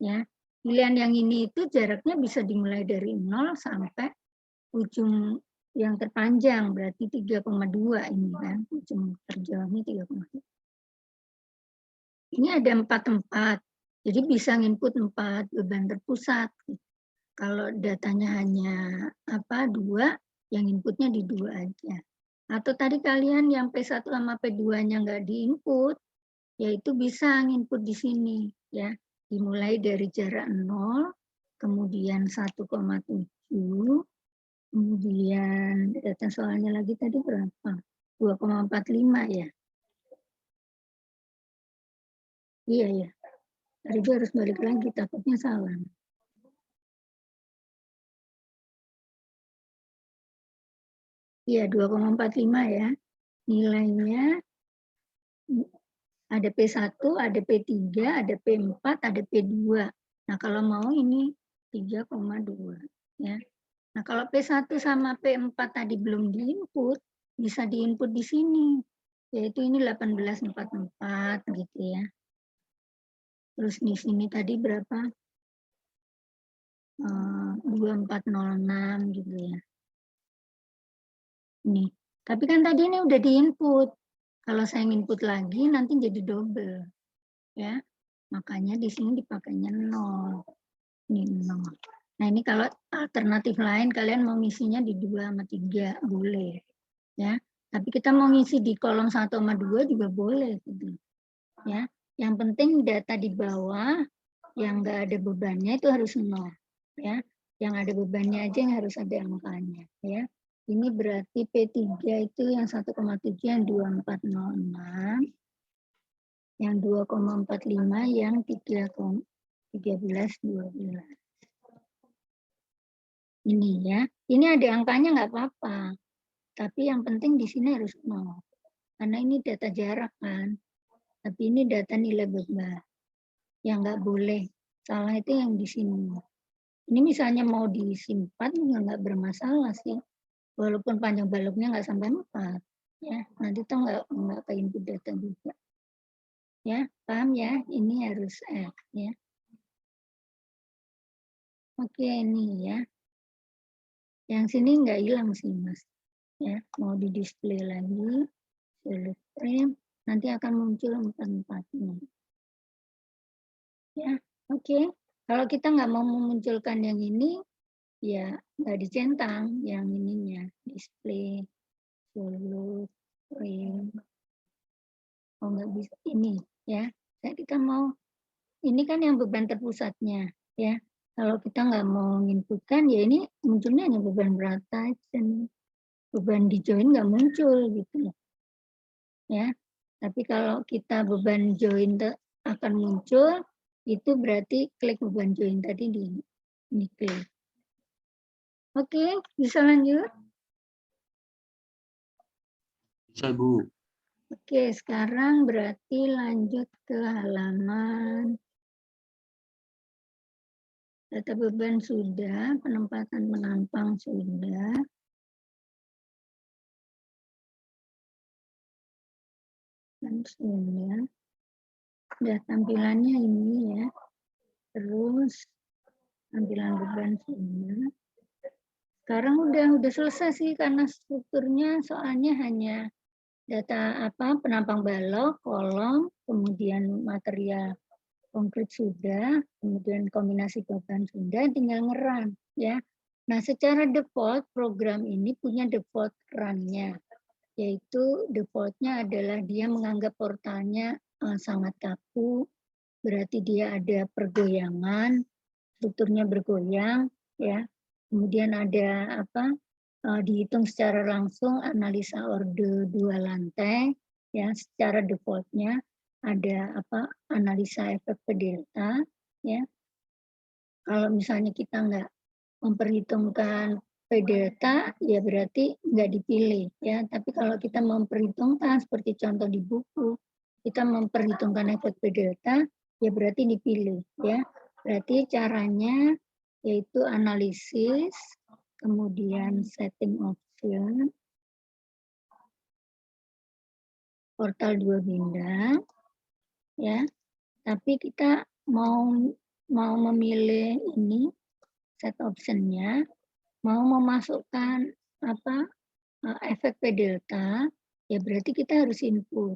Ya. Pilihan yang ini itu jaraknya bisa dimulai dari 0 sampai ujung yang terpanjang, berarti 3,2 ini kan, ujung terjauhnya 3,2. Ini ada 4 tempat, jadi bisa nginput 4 beban terpusat. Kalau datanya hanya apa 2, yang inputnya di 2 aja. Atau tadi kalian yang P1 sama P2-nya nggak diinput, yaitu bisa nginput di sini ya. Dimulai dari jarak 0, kemudian 1,7, kemudian data soalnya lagi tadi berapa? 2,45 ya? Iya ya. Tadi itu harus balik lagi, takutnya salah. Iya, 2,45 ya. Nilainya ada P1, ada P3, ada P4, ada P2. Nah, kalau mau ini 3,2 ya. Nah, kalau P1 sama P4 tadi belum diinput, bisa diinput di sini. Yaitu ini 1844 gitu ya. Terus di sini tadi berapa? 2406 gitu ya. Ini. Tapi kan tadi ini udah diinput. Kalau saya input lagi nanti jadi double. Ya. Makanya di sini dipakainya 0. Ini 0. Nah, ini kalau alternatif lain kalian mau ngisinya di 2 sama 3 boleh. Ya. Tapi kita mau ngisi di kolom 1 sama 2 juga boleh gitu. Ya. Yang penting data di bawah yang enggak ada bebannya itu harus 0. Ya. Yang ada bebannya aja yang harus ada angkanya, ya. Ini berarti P3 itu yang 1,7 yang 2406, yang 2,45 yang 13,12. Ini ya, ini ada angkanya nggak apa-apa, tapi yang penting di sini harus 0. Karena ini data jarak kan, tapi ini data nilai beban. Yang nggak boleh salah itu yang di sini. Ini misalnya mau disimpan nggak bermasalah sih, walaupun panjang baloknya nggak sampai 4. Ya, nanti tuh nggak ke input data juga. Ya, paham ya? Ini harus F ya. Oke, ini ya. Yang sini nggak hilang sih, Mas. Ya, mau di display lagi, select frame, nanti akan muncul 4-4-nya. Ya, oke. Kalau kita nggak mau memunculkan yang ini, ya nggak dicentang yang ininya, display, select frame. Oh, nggak bisa ini ya. Kita mau, ini kan yang beban terpusatnya ya. Kalau kita nggak mau menginputkan, ya ini munculnya hanya beban berat aja. Beban di join nggak muncul gitu ya. Tapi kalau kita beban join akan muncul, itu berarti klik beban join tadi di klik. Oke, bisa lanjut? Bisa, Bu. Oke, sekarang berarti lanjut ke halaman data beban sudah, penempatan penampang sudah. Dan sudah. Sudah tampilannya ini ya. Terus tampilan beban sudah. Sekarang udah selesai sih karena strukturnya soalnya hanya data penampang balok, kolom, kemudian material konkret sudah, kemudian kombinasi beban sudah, tinggal ngeran ya. Nah, secara default program ini punya default run-nya, yaitu default-nya adalah dia menganggap portalnya sangat kaku, berarti dia ada pergoyangan, strukturnya bergoyang ya. Kemudian ada dihitung secara langsung analisa orde 2 lantai ya, secara defaultnya ada analisa efek P delta ya. Kalau misalnya kita nggak memperhitungkan P delta ya berarti nggak dipilih ya. Tapi kalau kita memperhitungkan seperti contoh di buku, kita memperhitungkan efek P delta ya berarti dipilih ya. Berarti caranya yaitu analisis, kemudian setting option, portal 2 bintang, ya. Tapi kita mau memilih ini set optionnya, mau memasukkan efek P delta, ya berarti kita harus input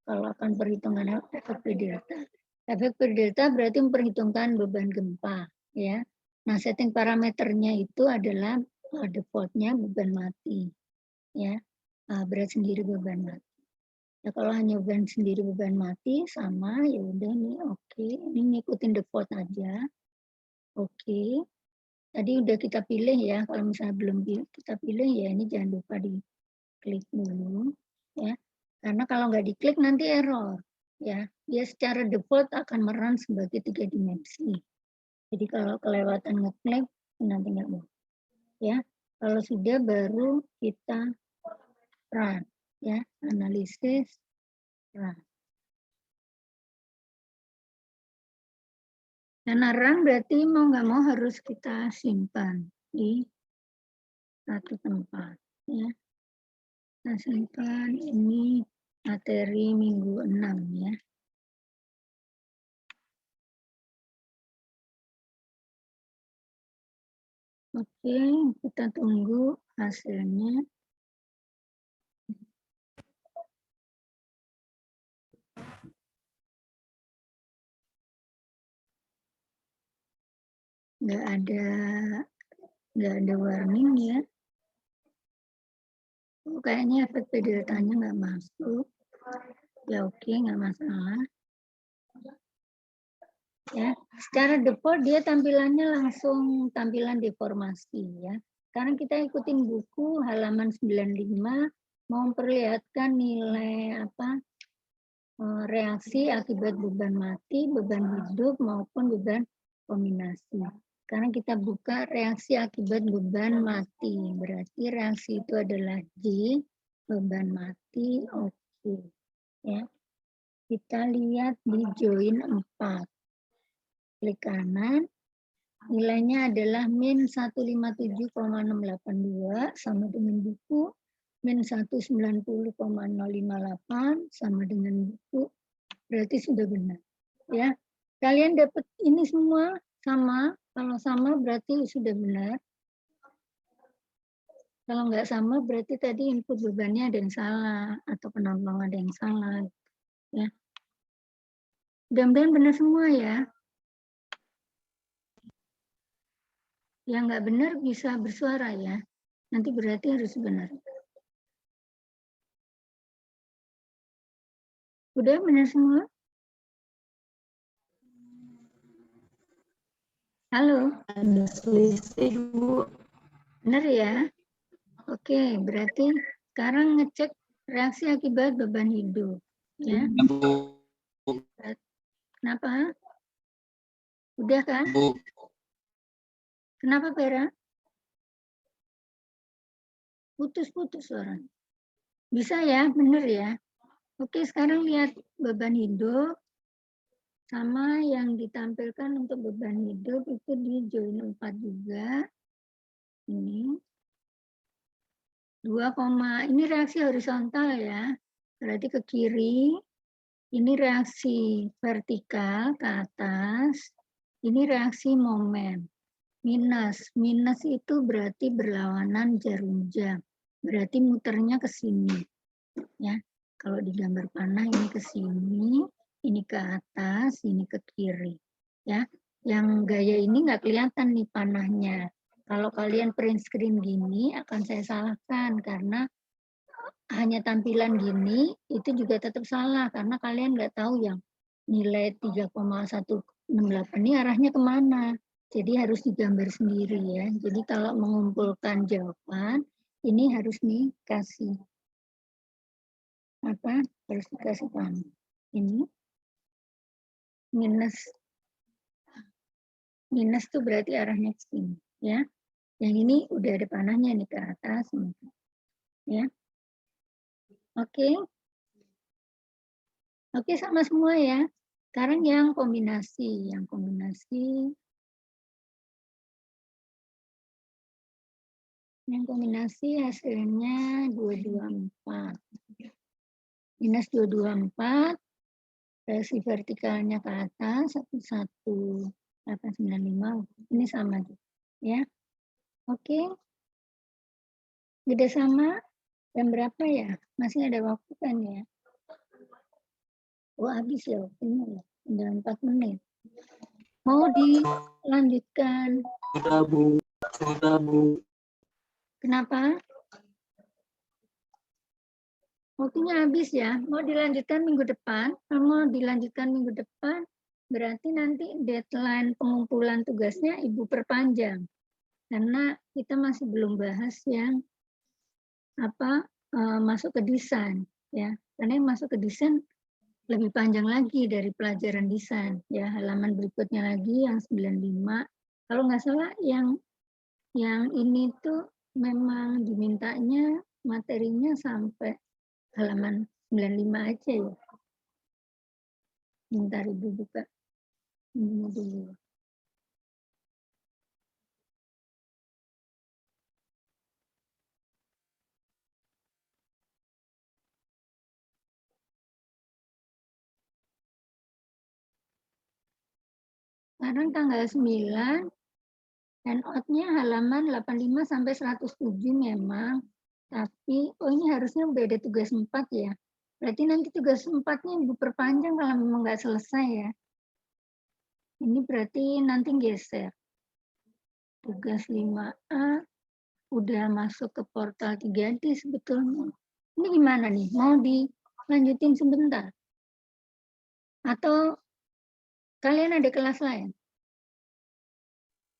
kalau akan perhitungan efek P delta. Efek P delta berarti memperhitungkan beban gempa, ya. Nah, setting parameternya itu adalah defaultnya beban mati, ya. Berat sendiri beban mati. Ya kalau hanya beban sendiri beban mati sama ya udah nih oke. Ini ngikutin default aja. Oke. Tadi udah kita pilih ya. Kalau misalnya belum kita pilih ya ini jangan lupa diklik dulu, ya. Karena kalau nggak diklik nanti error, ya. Dia secara default akan meran sebagai 3 dimensi. Jadi kalau kelewatan ngeklik nanti nggak mau, ya. Kalau sudah baru kita run, ya. Analisis run. Karena run berarti mau nggak mau harus kita simpan di satu tempat, ya. Kita simpan ini materi minggu 6 ya. Oke, kita tunggu hasilnya. Nggak ada warning ya. Kayaknya efek P deltanya nggak masuk. Ya oke, nggak masalah. Ya, secara default dia tampilannya langsung tampilan deformasi ya. Sekarang kita ikutin buku halaman 95 mau memperlihatkan nilai reaksi akibat beban mati, beban hidup maupun beban kombinasi. Sekarang kita buka reaksi akibat beban mati. Berarti reaksi itu adalah J, beban mati oke. Ya. Kita lihat di join 4. Klik kanan, nilainya adalah min 157,682 sama dengan buku, min 190,058 sama dengan buku, berarti sudah benar. Ya, kalian dapat ini semua sama, kalau sama berarti sudah benar. Kalau nggak sama berarti tadi input bebannya ada yang salah atau penampang ada yang salah. Ya, mudah-mudahan benar semua ya. Yang nggak benar bisa bersuara ya. Nanti berarti harus benar. Udah benar semua? Halo? Ada selisih, Bu. Benar ya? Oke, berarti sekarang ngecek reaksi akibat beban hidup. Ya. Bu. Kenapa? Udah kan? Bu. Kenapa, Vera? Putus-putus suaranya. Bisa ya? Benar ya? Oke, sekarang lihat beban hidup sama yang ditampilkan untuk beban hidup itu di join 4 juga. Ini 2, ini reaksi horizontal ya. Berarti ke kiri. Ini reaksi vertikal ke atas. Ini reaksi momen. Minus. Minus itu berarti berlawanan jarum jam. Berarti muternya ke sini. Ya. Kalau di gambar panah ini ke sini, ini ke atas, ini ke kiri. Ya. Yang gaya ini nggak kelihatan nih panahnya. Kalau kalian print screen gini akan saya salahkan karena hanya tampilan gini itu juga tetap salah karena kalian nggak tahu yang nilai 3,168 ini arahnya kemana. Jadi harus digambar sendiri ya. Jadi kalau mengumpulkan jawaban ini harus dikasih harus dikasih panah. Ini minus tuh berarti arahnya ke sini ya. Yang ini udah ada panahnya nih ke atas ya. Oke. Oke, sama semua ya. Sekarang yang kombinasi. Yang kombinasi hasilnya 224. Minus 224. Reaksi vertikalnya ke atas 11895. Ini sama ya. Oke. Beda sama jam berapa ya? Masih ada waktu kan ya? Oh, habis ya waktunya ya. Tinggal 4 menit. Mau dilanjutkan? Sudah, Bu. Sudah, Bu. Kenapa? Waktunya habis ya. Mau dilanjutkan minggu depan? Kalau mau dilanjutkan minggu depan, berarti nanti deadline pengumpulan tugasnya Ibu perpanjang. Karena kita masih belum bahas yang masuk ke desain ya. Karena yang masuk ke desain lebih panjang lagi dari pelajaran desain ya. Halaman berikutnya lagi yang 95. Kalau nggak salah yang ini tuh memang dimintanya materinya sampai halaman 95 aja ya. Bentar Ibu buka ini dulu. Sekarang tanggal 9, handout-nya halaman 85 sampai 107 memang. Tapi, ini harusnya udah ada tugas 4 ya. Berarti nanti tugas 4-nya Ibu perpanjang kalau memang nggak selesai ya. Ini berarti nanti geser. Tugas 5A udah masuk ke portal 3D sebetulnya. Ini gimana nih? Mau dilanjutin sebentar? Atau Kalian ada kelas lain?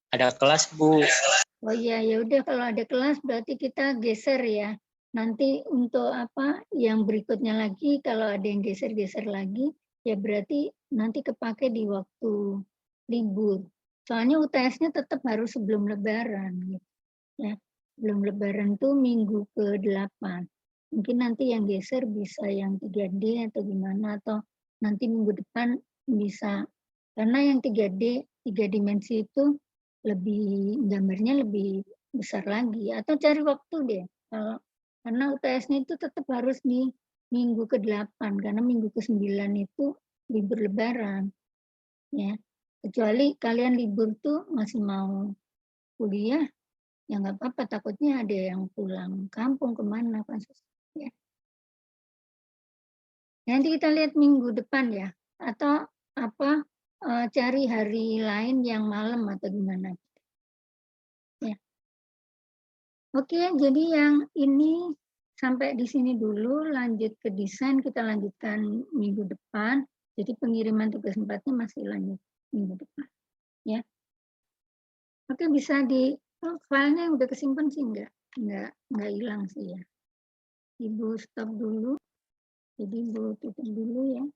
Ada kelas, Bu. Oh iya, ya udah kalau ada kelas berarti kita geser ya. Nanti untuk apa yang berikutnya lagi, kalau ada yang geser-geser lagi, ya berarti nanti kepake di waktu libur. Soalnya UTS-nya tetap harus sebelum Lebaran, gitu, ya. Sebelum Lebaran tuh minggu ke-8. Mungkin nanti yang geser bisa yang 3D atau gimana, atau nanti minggu depan bisa. Karena yang 3D, 3 dimensi itu lebih gambarnya lebih besar lagi, atau cari waktu deh karena UTS-nya itu tetap harus di minggu ke-8 karena minggu ke-9 itu libur Lebaran ya. Kecuali kalian libur tuh masih mau kuliah ya nggak apa-apa, takutnya ada yang pulang kampung kemana kan ya. Nanti kita lihat minggu depan ya, atau apa cari hari lain yang malam atau gimana. Ya. Oke, jadi yang ini sampai di sini dulu, lanjut ke desain, kita lanjutkan minggu depan. Jadi pengiriman tugas 4-nya masih lanjut minggu depan. Ya. Oke, bisa di filenya udah kesimpan sih enggak hilang sih ya. Ibu stop dulu. Jadi Ibu tutup dulu ya.